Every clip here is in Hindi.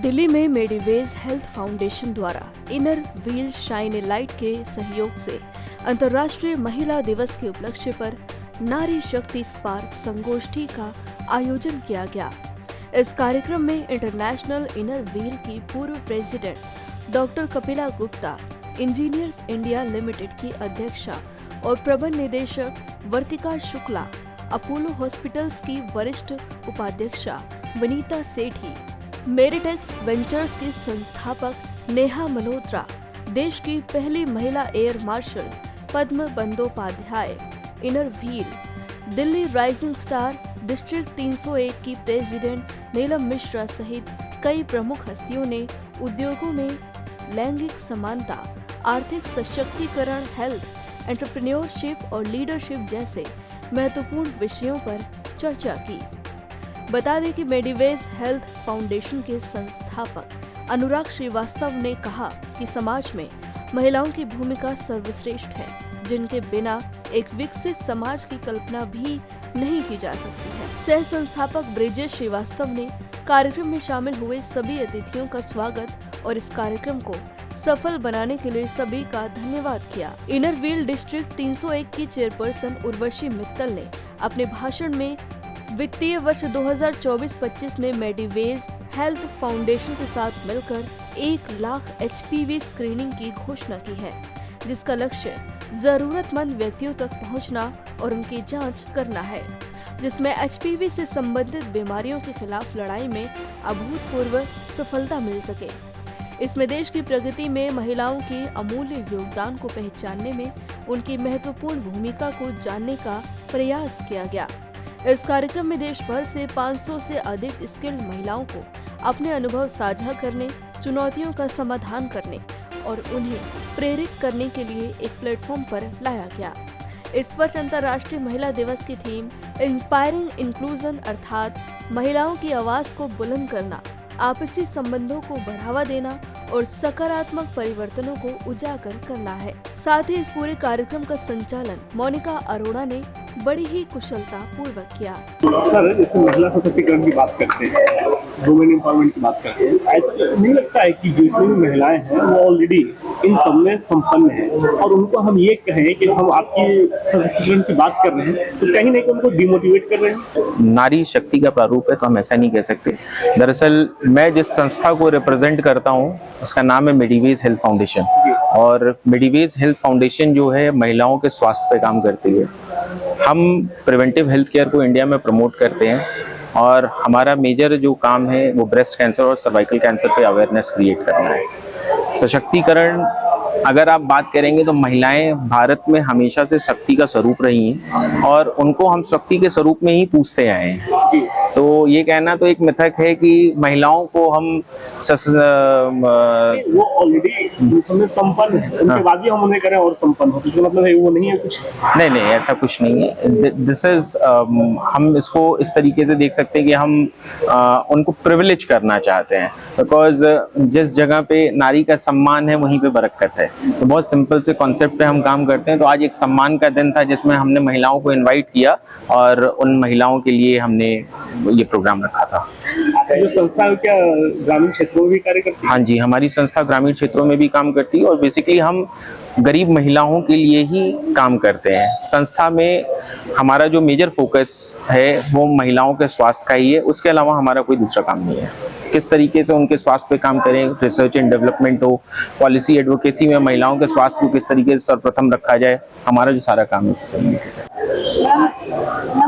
दिल्ली में मेडिवेज हेल्थ फाउंडेशन द्वारा इनर व्हील शाइन ए लाइट के सहयोग से अंतर्राष्ट्रीय महिला दिवस के उपलक्ष्य पर नारी शक्ति स्पार्क संगोष्ठी का आयोजन किया गया। इस कार्यक्रम में इंटरनेशनल इनर व्हील की पूर्व president doctor Kapila Gupta, engineers India limited की अध्यक्षा और प्रबंध निदेशक वर्तिका शुक्ला, अपोलो हॉस्पिटल्स की वरिष्ठ उपाध्यक्षा वनीता सेठी, मेरिटेक्स वेंचर्स की संस्थापक नेहा मल्होत्रा, देश की पहली महिला air marshal Padma Bandopadhyay, inner wheel, Delhi rising star district 301 की प्रेसिडेंट नीलम मिश्रा सहित कई प्रमुख हस्तियों ने उद्योगों में लैंगिक समानता, आर्थिक सशक्तिकरण, हेल्थ, एंटरप्रेन्योरशिप और लीडरशिप जैसे महत्वपूर्ण विषयों पर चर्चा की। बता दें कि मेडिवेज हेल्थ फाउंडेशन के संस्थापक अनुराग श्रीवास्तव ने कहा कि समाज में महिलाओं की भूमिका सर्वश्रेष्ठ है, जिनके बिना एक विकसित समाज की कल्पना भी नहीं की जा सकती है। सह संस्थापक ब्रिजेश श्रीवास्तव ने कार्यक्रम में शामिल हुए सभी अतिथियों का स्वागत और इस कार्यक्रम को सफल बनाने के लिए सभी का धन्यवाद किया। इनर व्हील डिस्ट्रिक्ट 301 की चेयरपर्सन उर्वशी मित्तल ने अपने भाषण में वित्तीय वर्ष 2024-25 में मेडिवेज हेल्थ फाउंडेशन के साथ मिलकर 1 लाख HPV स्क्रीनिंग की घोषणा की है, जिसका लक्ष्य जरूरतमंद व्यक्तियों तक पहुंचना और उनकी जांच करना है, जिसमें HPV से संबंधित बीमारियों के खिलाफ लड़ाई में अभूतपूर्व सफलता मिल सके। इसमें देश की प्रगति में महिलाओं के अमूल्य योगदान को पहचानने में उनकी महत्वपूर्ण भूमिका को जानने का प्रयास किया गया। इस कार्यक्रम में देश भर से 500 से अधिक स्किल्ड महिलाओं को अपने अनुभव साझा करने, चुनौतियों का समाधान करने और उन्हें प्रेरित करने के लिए एक प्लेटफॉर्म पर लाया गया। इस वर्ष अंतर्राष्ट्रीय महिला दिवस की थीम इंस्पायरिंग इंक्लूजन अर्थात महिलाओं की आवाज को बुलंद करना, आपसी संबंधों को बढ़ावा देना और सकारात्मक परिवर्तनों को उजागर करना है। साथ ही इस पूरे कार्यक्रम का संचालन मोनिका अरोड़ा ने बड़ी ही कुशलता पूर्वक किया। सर, जैसे महिला सशक्तिकरण की बात करते हैं, वुमेन एम्पावरमेंट की बात करते हैं, ऐसा नहीं लगता है कि जितनी भी महिलाएं हैं वो ऑलरेडी इन सब में संपन्न हैं और उनको हम ये कहें कि हम आपकी सशक्तिकरण की बात कर रहे हैं तो कहीं ना कहीं उनको डिमोटिवेट कर रहे हैं? नारी शक्ति का प्रारूप है तो हम ऐसा नहीं कह सकते। दरअसल मैं जिस संस्था को रिप्रेजेंट करता हूँ उसका नाम है मेडिवेज हेल्थ फाउंडेशन और मेडिवेज हेल्थ फाउंडेशन जो है महिलाओं के स्वास्थ्य पे काम करती है। हम प्रिवेंटिव हेल्थ केयर को इंडिया में प्रमोट करते हैं और हमारा मेजर जो काम है वो ब्रेस्ट कैंसर और सर्वाइकल कैंसर पे अवेयरनेस क्रिएट करना है। सशक्तिकरण अगर आप बात करेंगे तो महिलाएं भारत में हमेशा से शक्ति का स्वरूप रही हैं और उनको हम शक्ति के स्वरूप में ही पूछते आए हैं। तो ये कहना तो एक मिथक है कि महिलाओं को हम वो ऑलरेडी संपन्न है, उनके बाद भी हम उन्हें करें और संपन्न हो, तो मतलब है वो नहीं है कुछ? नहीं, ऐसा कुछ नहीं है। दिस इज हम इसको इस तरीके से देख सकते हैं कि हम उनको प्रिविलेज करना चाहते हैं, बिकॉज जिस जगह पे नारी का सम्मान है वहीं पे बरकत है। तो बहुत सिंपल से कॉन्सेप्ट पे हम काम करते हैं। तो आज एक सम्मान का दिन था जिसमें हमने महिलाओं को इनवाइट किया और उन महिलाओं के लिए हमने ये प्रोग्राम रखा था। जो संस्था क्या ग्रामीण क्षेत्रों में भी कार्य करती है? हाँ जी, हमारी संस्था ग्रामीण क्षेत्रों में भी काम करती है और बेसिकली हम गरीब महिलाओं के लिए ही काम करते हैं। संस्था में हमारा जो मेजर फोकस है वो महिलाओं के स्वास्थ्य का ही है, उसके अलावा हमारा कोई दूसरा काम नहीं है। किस तरीके से उनके स्वास्थ्य पे काम करें, रिसर्च एंड डेवलपमेंट हो, पॉलिसी एडवोकेसी में महिलाओं के स्वास्थ्य को किस तरीके से सर्वप्रथम रखा जाए, हमारा जो सारा काम इससे संबंधित है।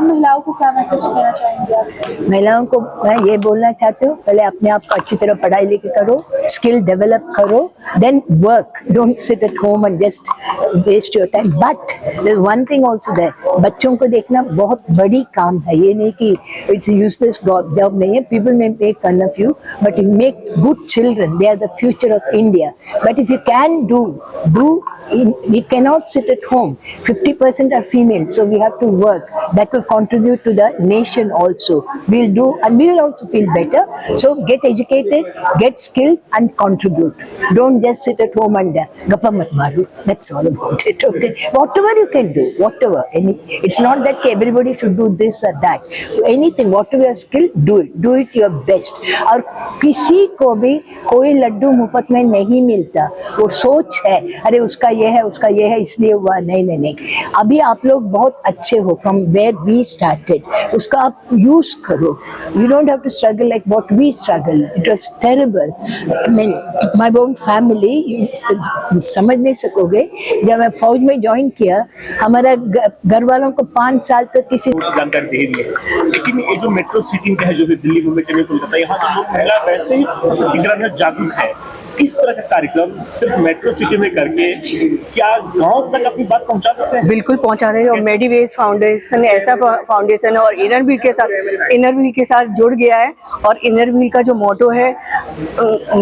महिलाओं को क्या मैसेज देना चाहेंगे? महिलाओं को मैं ये बोलना चाहती हूँ, पहले अपने आप को अच्छी तरह पढ़ाई लिखी करो, स्किल डेवलप करो, then work, don't sit at home and just waste your time. But there is one thing also there, बच्चों को देखना बहुत बड़ी काम है। ये नहीं कि इट्स यूजलेस जॉब नहीं है। People may make fun of you but you make good children, they are the future of India. But if you can do we cannot sit at home. 50% are female, so we have to work. That will contribute contribute to the nation also. We'll do, and we will also feel better. So get educated, get skilled, and contribute. Don't just sit at home and gappa mat maru. That's all about it. Okay, whatever you can do, whatever. It's not that everybody should do this or that. Anything, whatever your skill, do it. Do it your best. और किसी को भी कोई लड्डू मुफ्त में नहीं मिलता. वो सोच है, अरे उसका ये है, उसका ये है, इसलिए हुआ. नहीं नहीं नहीं. अभी आप लोग बहुत अच्छे हो. From where we started, उसका आप यूज करो. You don't have to struggle like what we struggled. It was terrible. I mean, my own family, समझ नहीं सकोगे. जब मैं फौज में ज्वाइन किया, हमारा घर वालों को 5 साल तक किसी जानकारी दे दी है, लेकिन ये जो मेट्रो सिटी चाहे जो भी दिल्ली, मुंबई, चेन्नई, कोलकाता, यहाँ के लोग महिला वैसे ही सशक्तिकरण में जागरूक है. इस तरह का कार्यक्रम सिर्फ मेट्रो सिटी में करके क्या गांव तक अपनी बात पहुंचा सकते हैं? बिल्कुल पहुंचा रहे हैं. और मेडिवेज फाउंडेशन ऐसा फाउंडेशन है, और इनर व्हील के साथ जुड़ गया है. और इनर व्हील का जो मोटो है,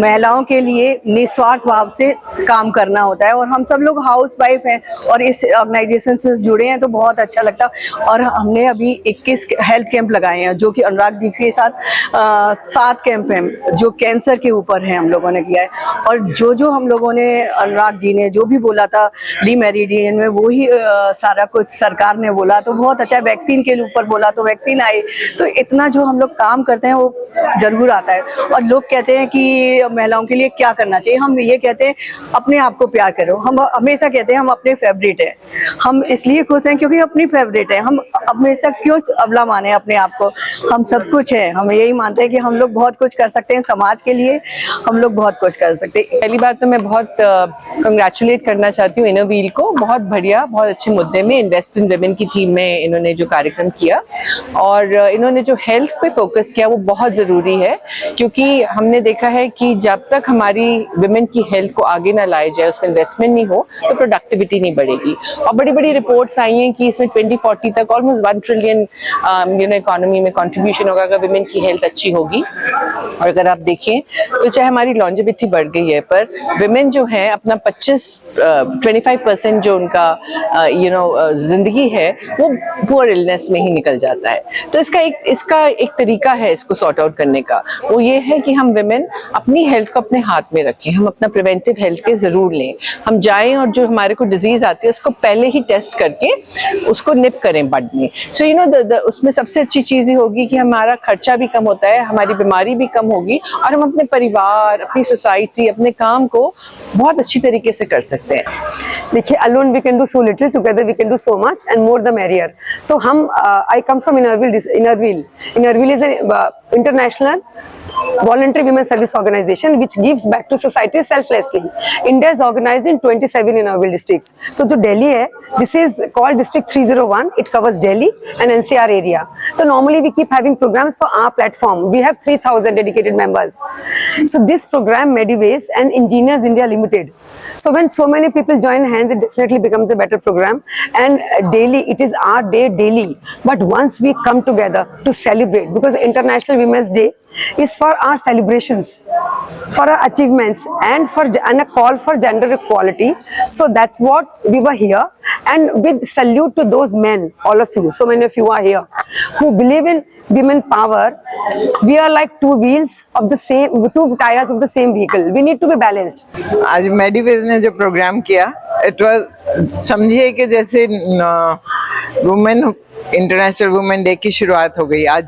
महिलाओं के लिए निस्वार्थ भाव से काम करना होता है. और हम सब लोग हाउस वाइफ हैं और इस ऑर्गेनाइजेशन से जुड़े हैं, तो बहुत अच्छा लगता. और हमने अभी 21 हेल्थ कैंप लगाए हैं, जो कि अनुराग जी के साथ 7 कैंप हैं जो कैंसर के ऊपर है, हम लोगों ने किया है. और जो हम लोगों ने, अनुराग जी ने जो भी बोला था ली मेरिडियन में, वो ही सारा कुछ सरकार ने बोला. तो बहुत अच्छा. वैक्सीन के ऊपर बोला तो वैक्सीन आई. तो इतना जो हम लोग काम करते हैं वो जरूर आता है. और लोग कहते हैं कि महिलाओं के लिए क्या करना चाहिए. हम ये कहते हैं अपने आप को प्यार करो. हम हमेशा कहते हैं हम अपने फेवरेट हैं. हम इसलिए खुश हैं क्योंकि अपनी फेवरेट है. हम हमेशा क्यों अबला माने अपने आप को. हम सब कुछ है. हम यही मानते हैं कि हम लोग बहुत कुछ कर सकते हैं समाज के लिए. हम लोग बहुत कुछ कर सकते हैं. पहली बात तो मैं बहुत कंग्रेचुलेट करना चाहती हूँ इनर व्हील को. बहुत बढ़िया, बहुत अच्छे मुद्दे में इन्वेस्ट इन विमेन की थीम में इन्होंने जो कार्यक्रम किया, और इन्होंने जो हेल्थ पे फोकस किया वो बहुत ज़रूरी है. क्योंकि हमने देखा है कि जब तक हमारी विमेन की हेल्थ को आगे ना लाया जाए, उसमें इन्वेस्टमेंट नहीं हो, तो प्रोडक्टिविटी नहीं बढ़ेगी. और बड़ी बड़ी रिपोर्ट्स आई हैं कि इसमें 2040 तक ऑलमोस्ट 1 ट्रिलियन इकोनॉमी में कंट्रीब्यूशन होगा अगर विमेन की हेल्थ अच्छी होगी. और अगर आप देखें तो चाहे हमारी लॉन्जेविटी बढ़ गई है, पर विमेन जो है अपना 25% जो उनका जिंदगी है वो पुअर इलनेस में ही निकल जाता है. तो इसका एक तरीका है इसको सॉर्ट आउट करने का. वो ये है कि हम विमेन अपनी हेल्थ को अपने हाथ में रखें. हम अपना प्रिवेंटिव हेल्थ के जरूर लें. हम जाएं और जो हमारे को डिजीज आती है उसको पहले ही टेस्ट करके उसको निप करें बड में. सो उसमें सबसे अच्छी चीज ही होगी कि हमारा खर्चा भी कम होता है, हमारी बीमारी भी कम होगी, और हम अपने परिवार, अपनी सोसाइटी, अपने काम को बहुत अच्छी तरीके से कर सकते हैं. देखिए, alone we can do so little, together we can do so much, and more the merrier. तो हम I come from Inner Wheel. Inner Wheel is an international voluntary women service organization which gives back to society selflessly. India is organized in 27 Inner Wheel districts. So जो Delhi है, this is called District 301. It covers Delhi and NCR area. So normally we keep having programs for our platform. We have 3,000 dedicated members. So this program, Mediways and Engineers India Limited. So when so many people join hands, it definitely becomes a better program. And daily, it is our day daily. But once we come together to celebrate, because International Women's Day is for our celebrations, for our achievements, and a call for gender equality. So that's what we were here. And with salute to those men, all of you, so many of you are here, who believe in women power. We are like two tires of the same vehicle. We need to be balanced. आज मेडिवेज ने जो प्रोग्राम किया, इट वाज, समझिए कि जैसे वुमेन इंटरनेशनल वुमेन डे की शुरुआत हो गई. आज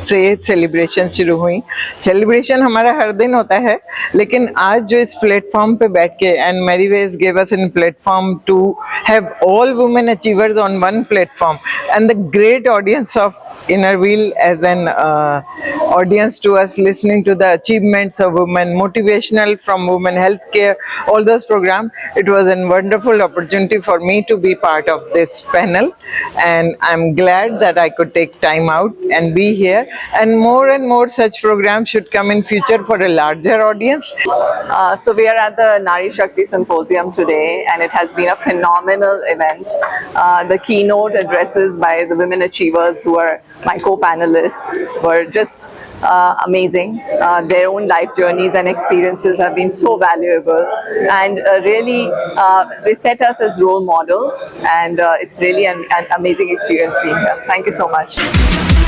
से सेलिब्रेशन शुरू हुई. सेलिब्रेशन हमारा हर दिन होता है, लेकिन आज जो इस प्लेटफॉर्म पे बैठ के, and Merryways give us in platform to have all women achievers on one platform, and the great audience of Inner Wheel as an audience to us, listening to the achievements of women, motivational from women healthcare, all those programs. It was a wonderful opportunity for me to be part of this panel, and I'm glad that I could take time out and be here. And more such programs should come in future for a larger audience. So we are at the Nari Shakti Symposium today, and it has been a phenomenal event. The keynote addresses by the women achievers who are my co-panelists were just amazing. Their own life journeys and experiences have been so valuable, and really they set us as role models, and it's really an amazing experience experience being here. Thank you so much.